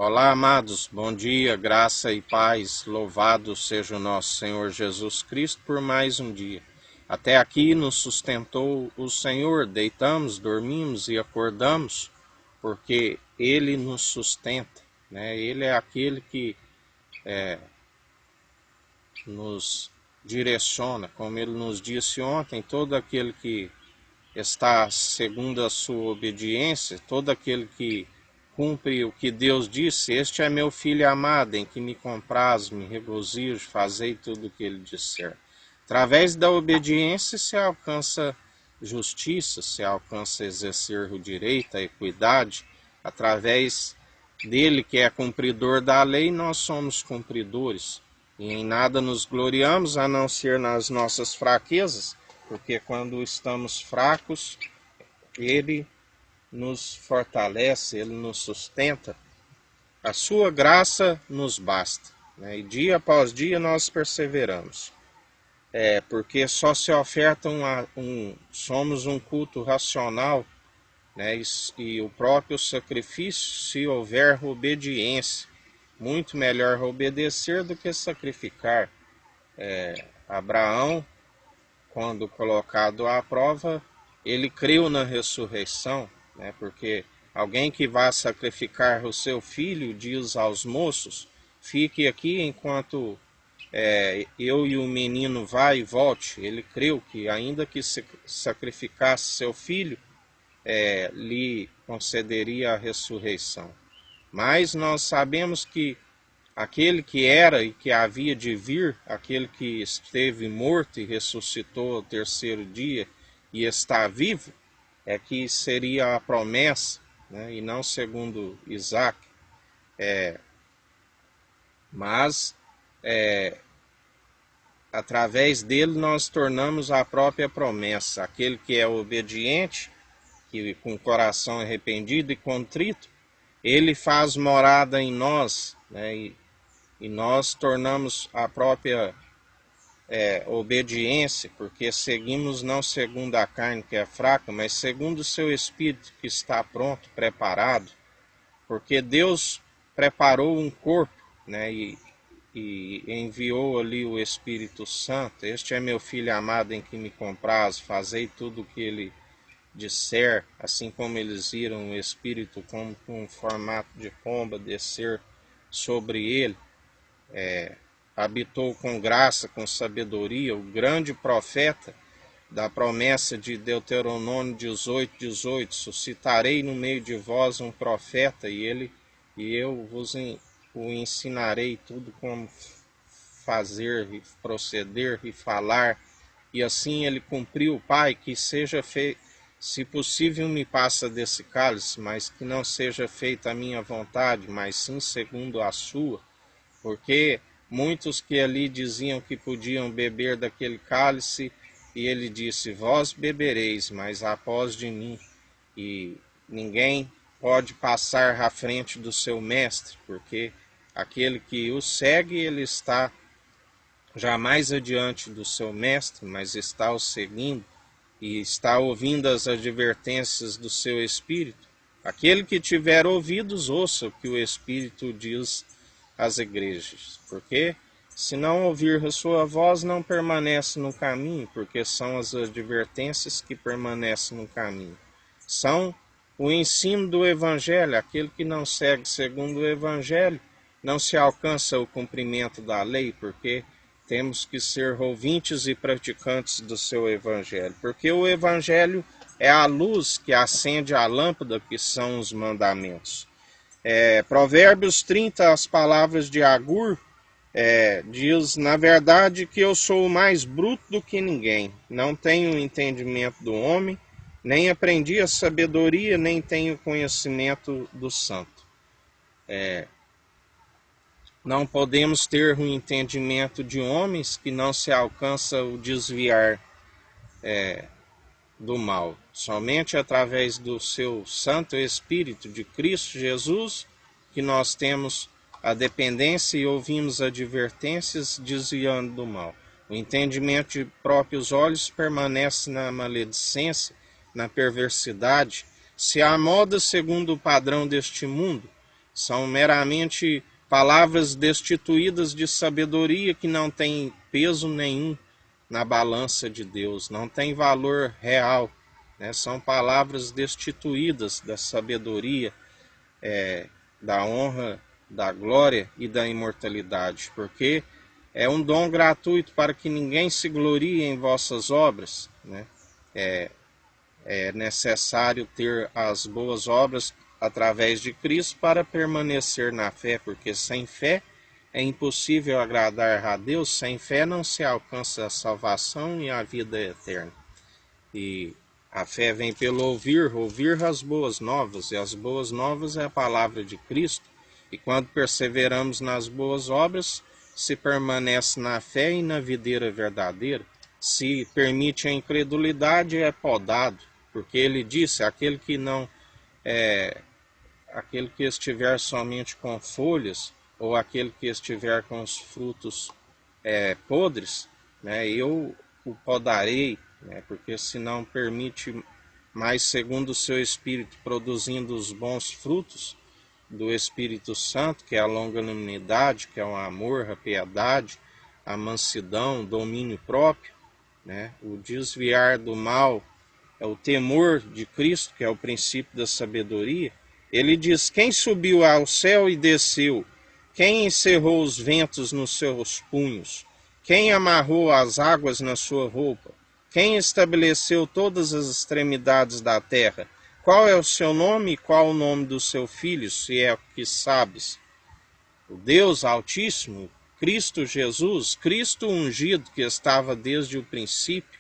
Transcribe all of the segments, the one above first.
Olá, amados, bom dia, graça e paz, louvado seja o nosso Senhor Jesus Cristo por mais um dia. Até aqui nos sustentou o Senhor, deitamos, dormimos e acordamos, porque Ele nos sustenta, né? Ele é aquele que nos direciona, como Ele nos disse ontem, todo aquele que está segundo a sua obediência, todo aquele que cumpre o que Deus disse, este é meu filho amado, em que me compraz, me regozijo, fazei tudo o que ele disser. Através da obediência se alcança justiça, se alcança exercer o direito, a equidade. Através dele, que é cumpridor da lei, nós somos cumpridores. E em nada nos gloriamos, a não ser nas nossas fraquezas, porque quando estamos fracos, Ele nos fortalece, Ele nos sustenta. A sua graça nos basta, né? E dia após dia nós perseveramos. Porque só se oferta somos um culto racional, né? E o próprio sacrifício, se houver obediência. Muito melhor obedecer do que sacrificar. Abraão, quando colocado à prova, ele creu na ressurreição, né? Porque alguém que vá sacrificar o seu filho diz aos moços: fique aqui enquanto eu e o menino vá e volte. Ele creu que, ainda que sacrificasse seu filho, lhe concederia a ressurreição. Mas nós sabemos que aquele que era e que havia de vir, aquele que esteve morto e ressuscitou ao terceiro dia e está vivo, é que seria a promessa, né? E não segundo Isaac. Mas através dele nós tornamos a própria promessa. Aquele que é obediente, que com o coração arrependido e contrito, ele faz morada em nós, né? E nós tornamos a própria obediência, porque seguimos não segundo a carne que é fraca, mas segundo o seu espírito que está pronto, preparado, porque Deus preparou um corpo, né? E enviou ali o Espírito Santo. Este é meu filho amado em que me compraz, fazei tudo o que ele disser, assim como eles viram o Espírito como com um formato de pomba descer sobre ele. Habitou com graça, com sabedoria, o grande profeta da promessa de Deuteronômio 18:18, suscitarei no meio de vós um profeta, e eu vos o ensinarei tudo como fazer, e proceder e falar. E assim ele cumpriu. Pai, que seja feito, se possível me passa desse cálice, mas que não seja feita a minha vontade, mas sim segundo a sua. Porque muitos que ali diziam que podiam beber daquele cálice, e ele disse: vós bebereis, mas após de mim, e ninguém pode passar à frente do seu mestre, porque aquele que o segue, ele está jamais adiante do seu mestre, mas está o seguindo e está ouvindo as advertências do seu espírito. Aquele que tiver ouvidos, ouça o que o Espírito diz às igrejas, porque se não ouvir a sua voz, não permanece no caminho, porque são as advertências que permanecem no caminho. São o ensino do Evangelho. Aquele que não segue segundo o Evangelho, não se alcança o cumprimento da lei, porque temos que ser ouvintes e praticantes do seu Evangelho, porque o Evangelho é a luz que acende a lâmpada, que são os mandamentos. Provérbios 30, as palavras de Agur, diz: na verdade que eu sou mais bruto do que ninguém, não tenho o entendimento do homem, nem aprendi a sabedoria, nem tenho conhecimento do santo. Não podemos ter o entendimento de homens, que não se alcança o desviar do mal. Somente através do seu Santo Espírito de Cristo Jesus, que nós temos a dependência e ouvimos advertências desviando do mal. O entendimento de próprios olhos permanece na maledicência, na perversidade, se amolda segundo o padrão deste mundo, São meramente palavras destituídas de sabedoria que não têm peso nenhum na balança de Deus, não tem valor real, né? São palavras destituídas da sabedoria, da honra, da glória e da imortalidade, porque é um dom gratuito para que ninguém se glorie em vossas obras, né? É necessário ter as boas obras através de Cristo para permanecer na fé, porque sem fé é impossível agradar a Deus, sem fé não se alcança a salvação e a vida eterna. E a fé vem pelo ouvir, ouvir as boas novas, e as boas novas é a palavra de Cristo. E quando perseveramos nas boas obras, se permanece na fé e na videira verdadeira. Se permite a incredulidade, é podado, porque ele disse, aquele que estiver somente com folhas, ou aquele que estiver com os frutos podres, né, eu o podarei, né, porque se não permite mais segundo o seu Espírito, produzindo os bons frutos do Espírito Santo, que é a longanimidade, que é o amor, a piedade, a mansidão, o domínio próprio, né, o desviar do mal, é o temor de Cristo, que é o princípio da sabedoria. Ele diz, quem subiu ao céu e desceu? Quem encerrou os ventos nos seus punhos? Quem amarrou as águas na sua roupa? Quem estabeleceu todas as extremidades da terra? Qual é o seu nome e qual o nome do seu filho, se é o que sabes? O Deus Altíssimo, Cristo Jesus, Cristo ungido, que estava desde o princípio,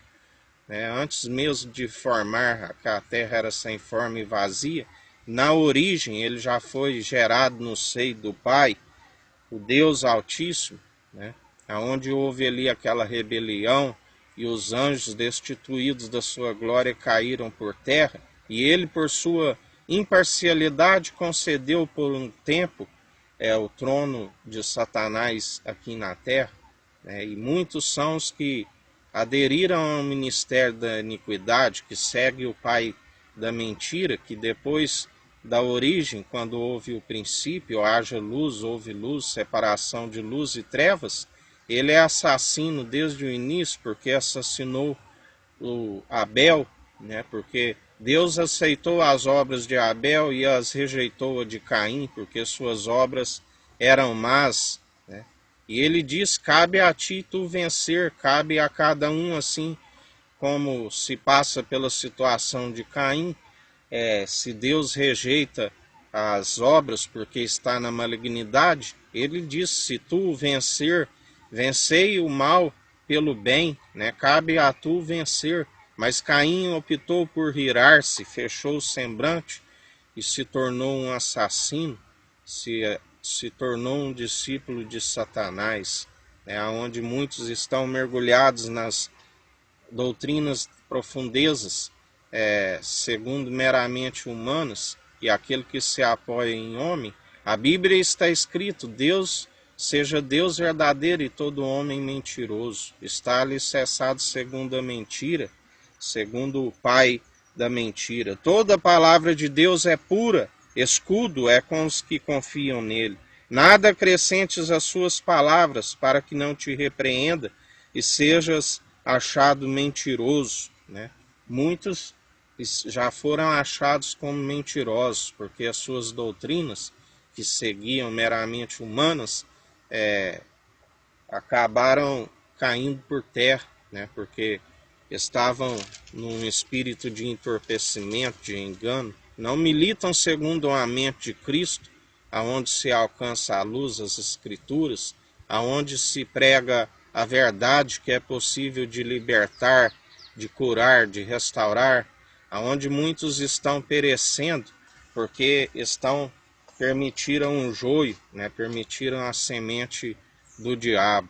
né, antes mesmo de formar, que a terra era sem forma e vazia, na origem ele já foi gerado no seio do Pai, o Deus Altíssimo, né, onde houve ali aquela rebelião e os anjos destituídos da sua glória caíram por terra, e ele por sua imparcialidade concedeu por um tempo o trono de Satanás aqui na terra, né, e muitos são os que aderiram ao ministério da iniquidade, que segue o pai da mentira, que depois da origem, quando houve o princípio, haja luz, houve luz, separação de luz e trevas, ele é assassino desde o início, porque assassinou o Abel, né? Porque Deus aceitou as obras de Abel e as rejeitou a de Caim, porque suas obras eram más, né? E ele diz, cabe a ti tu vencer, cabe a cada um, assim como se passa pela situação de Caim. Se Deus rejeita as obras porque está na malignidade, ele diz, se tu vencer, vencei o mal pelo bem, né? Cabe a tu vencer. Mas Caim optou por irar-se, fechou o semblante e se tornou um assassino, se tornou um discípulo de Satanás, onde muitos estão mergulhados nas doutrinas profundezas, segundo meramente humanas, e aquele que se apoia em homem. A Bíblia está escrito, Deus seja Deus verdadeiro e todo homem mentiroso. Está alicerçado segundo a mentira, segundo o pai da mentira. Toda a palavra de Deus é pura, escudo é com os que confiam nele. Nada acrescentes às suas palavras, para que não te repreenda e sejas achado mentiroso, né? Muitos já foram achados como mentirosos, porque as suas doutrinas, que seguiam meramente humanas, acabaram caindo por terra, né? Porque estavam num espírito de entorpecimento, de engano, não militam segundo a mente de Cristo, aonde se alcança a luz, as Escrituras, aonde se prega a verdade que é possível de libertar, de curar, de restaurar, aonde muitos estão perecendo porque permitiram um joio, né? Permitiram a semente do diabo.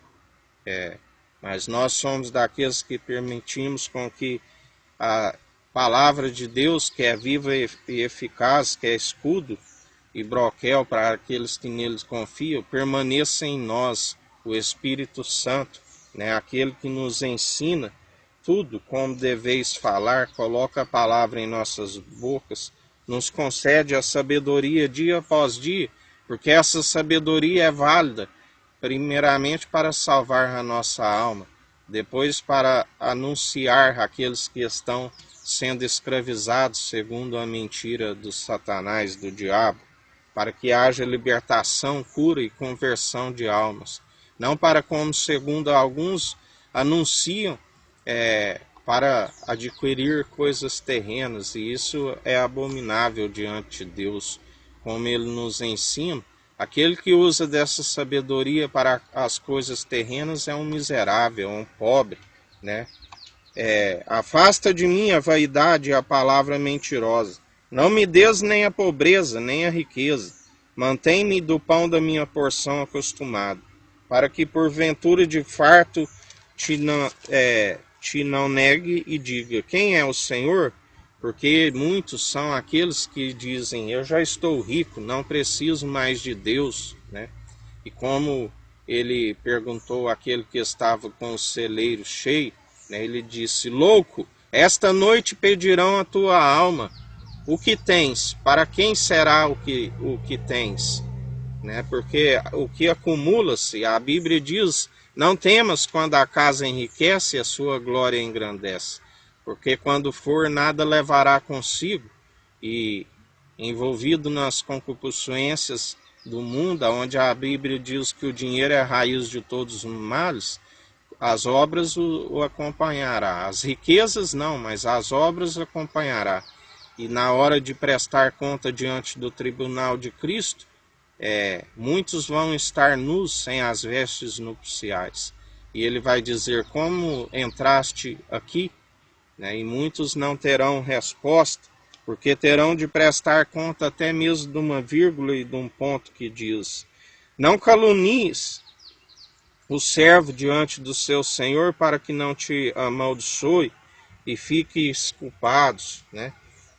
Mas nós somos daqueles que permitimos com que a palavra de Deus, que é viva e eficaz, que é escudo e broquel para aqueles que neles confiam, permaneça em nós, o Espírito Santo, né? Aquele que nos ensina tudo como deveis falar, coloca a palavra em nossas bocas, nos concede a sabedoria dia após dia, porque essa sabedoria é válida, primeiramente para salvar a nossa alma, depois para anunciar aqueles que estão sendo escravizados segundo a mentira do Satanás, do diabo, para que haja libertação, cura e conversão de almas. Não para como, segundo alguns anunciam, para adquirir coisas terrenas, e isso é abominável diante de Deus, como ele nos ensina. Aquele que usa dessa sabedoria para as coisas terrenas é um miserável, um pobre, né? Afasta de mim a vaidade e a palavra mentirosa. Não me des nem a pobreza, nem a riqueza. Mantém-me do pão da minha porção acostumado, para que porventura de farto te não negue e diga, quem é o Senhor? Porque muitos são aqueles que dizem, eu já estou rico, não preciso mais de Deus, né? E como ele perguntou àquele que estava com o celeiro cheio, né, ele disse, louco, esta noite pedirão a tua alma, o que tens? Para quem será o que tens? Né? Porque o que acumula-se, a Bíblia diz, não temas quando a casa enriquece e a sua glória engrandece, porque quando for nada levará consigo, e envolvido nas concupiscências do mundo, onde a Bíblia diz que o dinheiro é a raiz de todos os males, as obras o acompanhará. As riquezas não, mas as obras o acompanhará. E na hora de prestar conta diante do tribunal de Cristo, muitos vão estar nus sem as vestes nupciais. E ele vai dizer, como entraste aqui? Né? E muitos não terão resposta, porque terão de prestar conta até mesmo de uma vírgula e de um ponto que diz, não calunies o servo diante do seu Senhor para que não te amaldiçoe e fiques culpados, né?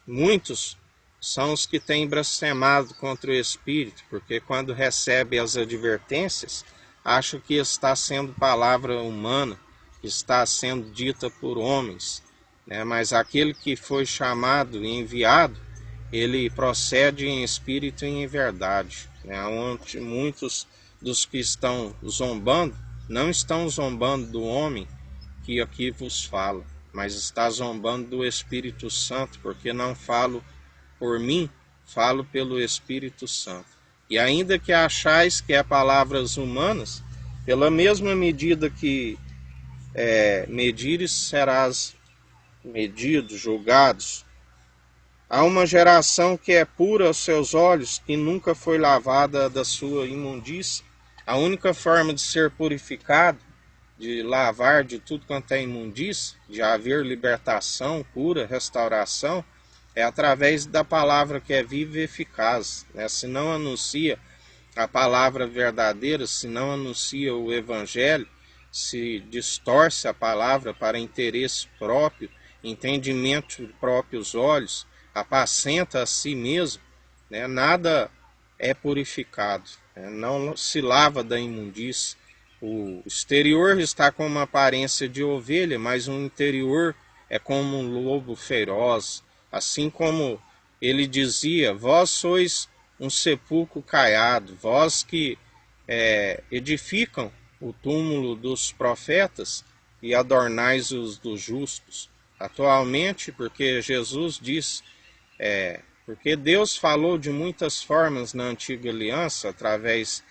Muitos são os que têm blasfemado contra o Espírito, porque quando recebe as advertências, acham que está sendo palavra humana, que está sendo dita por homens, né? Mas aquele que foi chamado e enviado, ele procede em espírito e em verdade, né? Onde muitos dos que estão zombando, não estão zombando do homem que aqui vos fala, mas está zombando do Espírito Santo, porque não falo por mim, falo pelo Espírito Santo. E ainda que achais que é palavras humanas, pela mesma medida que medires, serás medido, julgados. Há uma geração que é pura aos seus olhos, que nunca foi lavada da sua imundícia. A única forma de ser purificado, de lavar de tudo quanto é imundícia, de haver libertação, cura, restauração, é através da palavra que é viva e eficaz, né? Se não anuncia a palavra verdadeira, se não anuncia o Evangelho, se distorce a palavra para interesse próprio, entendimento de próprios olhos, apacenta a si mesmo, né? Nada é purificado, né? Não se lava da imundícia. O exterior está com uma aparência de ovelha, mas o interior é como um lobo feroz. Assim como ele dizia, vós sois um sepulcro caiado, vós que edificam o túmulo dos profetas e adornais os dos justos. Atualmente, porque Jesus diz, porque Deus falou de muitas formas na antiga aliança, através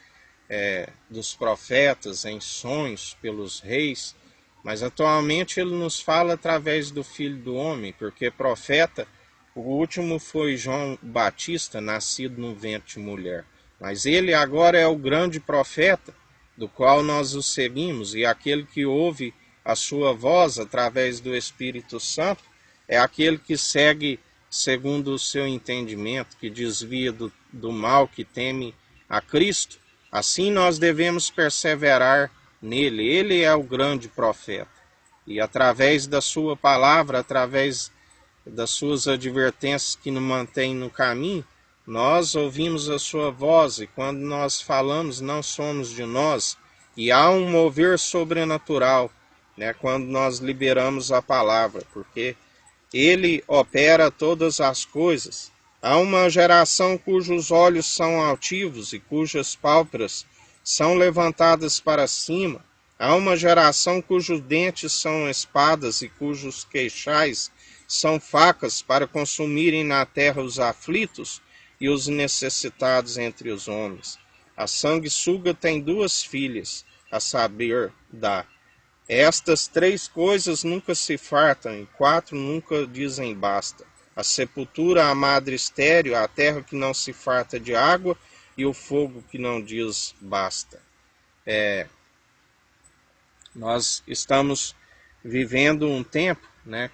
dos profetas, em sonhos, pelos reis, mas atualmente ele nos fala através do Filho do Homem, porque profeta, o último foi João Batista, nascido no ventre de mulher. Mas ele agora é o grande profeta, do qual nós o seguimos, e aquele que ouve a sua voz através do Espírito Santo, é aquele que segue segundo o seu entendimento, que desvia do mal, que teme a Cristo. Assim nós devemos perseverar nele. Ele é o grande profeta. E através da sua palavra, através das suas advertências que nos mantêm no caminho, nós ouvimos a sua voz, e quando nós falamos não somos de nós, e há um mover sobrenatural, né, quando nós liberamos a palavra, porque ele opera todas as coisas Há uma geração cujos olhos são altivos e cujas pálpebras são levantadas para cima. Há uma geração cujos dentes são espadas e cujos queixais são facas para consumirem na terra os aflitos e os necessitados entre os homens. A sanguessuga tem 2 filhas, a saber, Dá. Estas 3 coisas nunca se fartam, e 4 nunca dizem basta. A sepultura, a madre estéril, a terra que não se farta de água e o fogo que não diz basta. Nós estamos vivendo um tempo, né,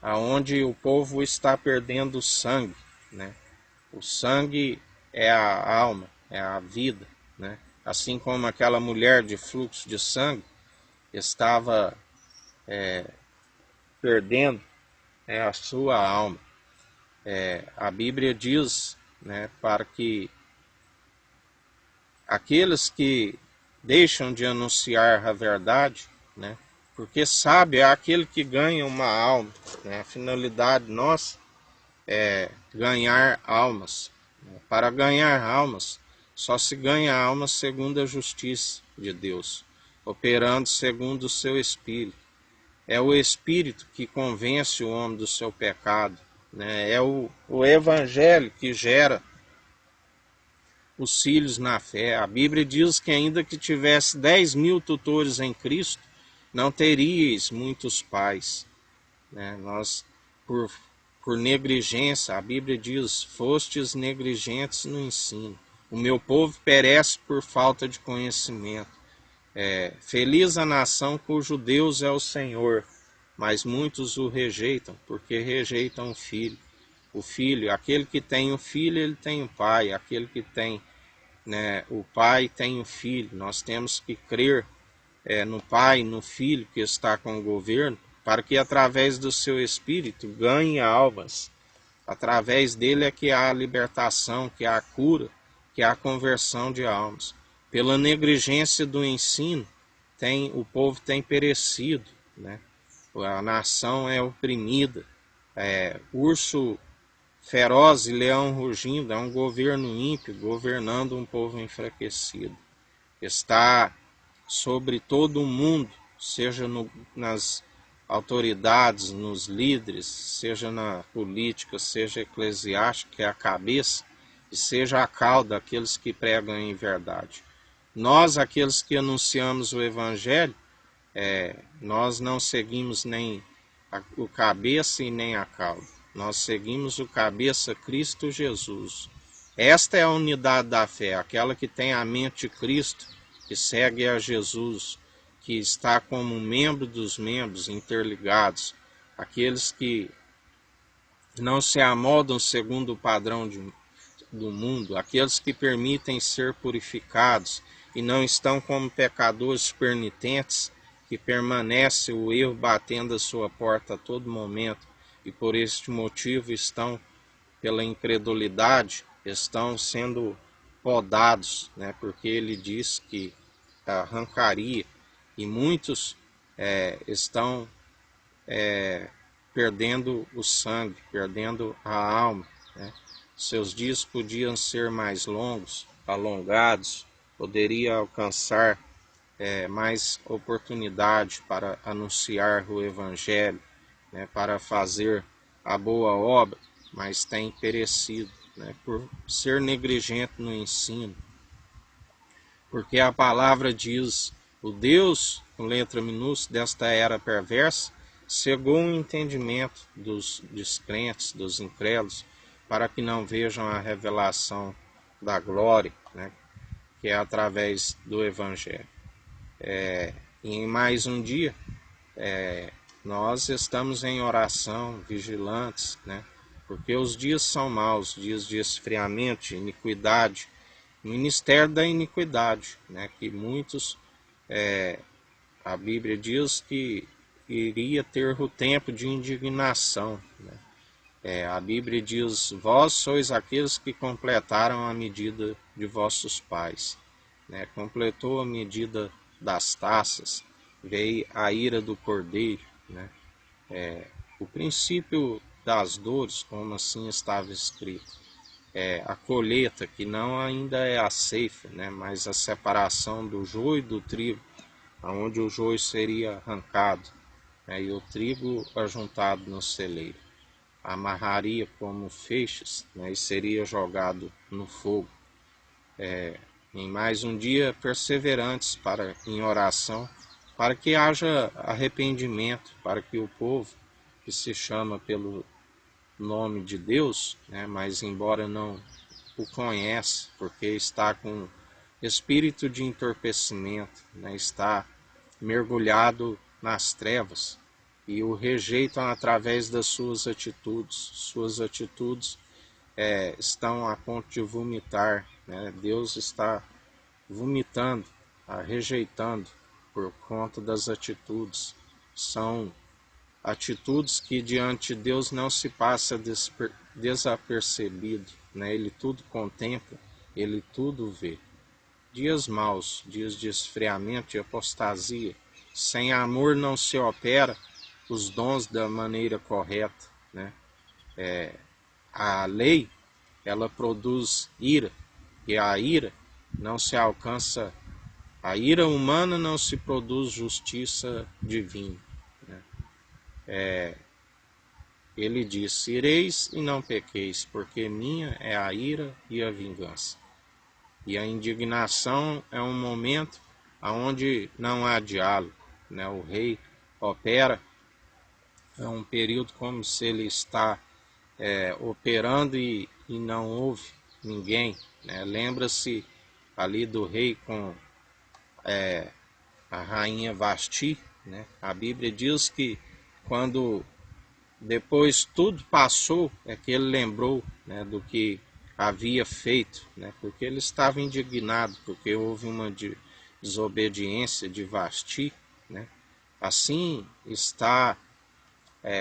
aonde o povo está perdendo sangue, né? O sangue é a alma, é a vida, né? Assim como aquela mulher de fluxo de sangue estava perdendo a sua alma. A Bíblia diz, né, para que aqueles que deixam de anunciar a verdade, né, porque sábio é aquele que ganha uma alma, né? A finalidade nossa é ganhar almas. Para ganhar almas, só se ganha almas segundo a justiça de Deus, operando segundo o seu Espírito. É o Espírito que convence o homem do seu pecado, né? É o Evangelho que gera os filhos na fé. A Bíblia diz que ainda que tivesse 10.000 tutores em Cristo, não teríeis muitos pais, né? Nós, por negligência, a Bíblia diz, fostes negligentes no ensino. O meu povo perece por falta de conhecimento. Feliz a nação cujo Deus é o Senhor, mas muitos o rejeitam, porque rejeitam o Filho. O Filho, aquele que tem o Filho, ele tem o Pai. Aquele que tem, né, o Pai tem o Filho. Nós temos que crer no Pai, no Filho que está com o governo, para que através do seu Espírito ganhe almas. Através dele é que há a libertação, que há a cura, que há a conversão de almas. Pela negligência do ensino, o povo tem perecido, né? A nação é oprimida. Urso feroz e leão rugindo, é um governo ímpio governando um povo enfraquecido. Está sobre todo o mundo, seja nas autoridades, nos líderes, seja na política, seja eclesiástica, que é a cabeça, e seja a cauda, aqueles que pregam em verdade. Nós, aqueles que anunciamos o Evangelho, nós não seguimos nem o cabeça e nem a cauda. Nós seguimos o cabeça, Cristo Jesus. Esta é a unidade da fé, aquela que tem a mente de Cristo, que segue a Jesus, que está como membro dos membros interligados, aqueles que não se amoldam segundo o padrão do mundo, aqueles que permitem ser purificados e não estão como pecadores penitentes, que permanece o erro batendo a sua porta a todo momento e por este motivo estão, pela incredulidade, estão sendo podados, né? Porque ele diz que arrancaria, e muitos estão perdendo o sangue, perdendo a alma, né? Seus dias podiam ser mais longos, alongados, poderia alcançar mais oportunidade para anunciar o Evangelho, né? Para fazer a boa obra, mas tem perecido, né? Por ser negligente no ensino. Porque a palavra diz, o Deus, com letra minúscula, desta era perversa, cegou o entendimento dos descrentes, dos incrédulos, para que não vejam a revelação da glória, né, que é através do Evangelho. E em mais um dia, nós estamos em oração, vigilantes, né, porque os dias são maus, dias de esfriamento, de iniquidade, ministério da iniquidade, né, que muitos, a Bíblia diz que iria ter o tempo de indignação, né? A Bíblia diz, vós sois aqueles que completaram a medida de vossos pais, né? Completou a medida das taças, veio a ira do cordeiro, né? O princípio das dores, como assim estava escrito. A colheita, que não ainda é a ceifa, né, mas a separação do joio e do trigo, onde o joio seria arrancado, né, e o trigo ajuntado no celeiro. Amarraria como feixes, né, e seria jogado no fogo. Em mais um dia perseverantes em oração, para que haja arrependimento, para que o povo que se chama pelo nome de Deus, né, mas embora não o conhece, porque está com espírito de entorpecimento, né, está mergulhado nas trevas e o rejeitam através das suas atitudes. Suas atitudes estão a ponto de vomitar, né? Deus está vomitando, rejeitando por conta das atitudes. São atitudes que diante de Deus não se passa desapercebido, né? Ele tudo contempla, ele tudo vê. Dias maus, dias de esfriamento e apostasia. Sem amor não se opera os dons da maneira correta, né? A lei, ela produz ira, e a ira não se alcança, a ira humana não se produz justiça divina, né? Ele diz: ireis e não pequeis, porque minha é a ira e a vingança. E a indignação é um momento onde não há diálogo, né? O rei opera, é um período como se ele está operando e não houve ninguém, né? Lembra-se ali do rei com a rainha Vasti, né? A Bíblia diz que quando depois tudo passou, é que ele lembrou, né, do que havia feito, né, porque ele estava indignado, porque houve uma desobediência de Vasti, né. Assim está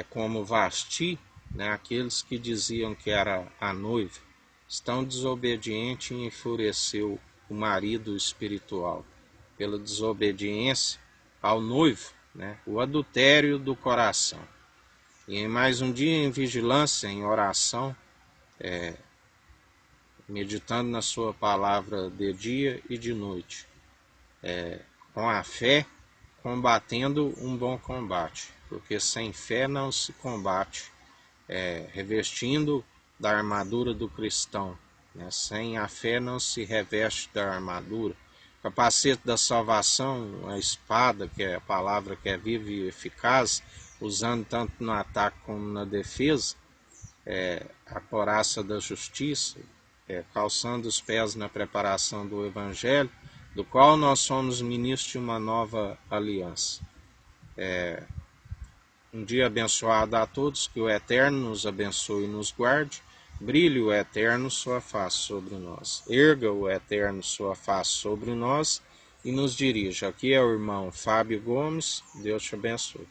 como Vasti, né, aqueles que diziam que era a noiva, estão desobedientes e enfureceu o marido espiritual pela desobediência ao noivo, né, o adultério do coração. E em mais um dia em vigilância, em oração, meditando na sua palavra de dia e de noite, com a fé, combatendo um bom combate, porque sem fé não se combate, revestindo da armadura do cristão, né? Sem a fé não se reveste da armadura. O capacete da salvação, a espada, que é a palavra que é viva e eficaz, usando tanto no ataque como na defesa, a couraça da justiça, calçando os pés na preparação do Evangelho, do qual nós somos ministros de uma nova aliança. Um dia abençoado a todos, que o Eterno nos abençoe e nos guarde, brilhe o Eterno sua face sobre nós, erga o Eterno sua face sobre nós e nos dirija. Aqui é o irmão Fábio Gomes, Deus te abençoe.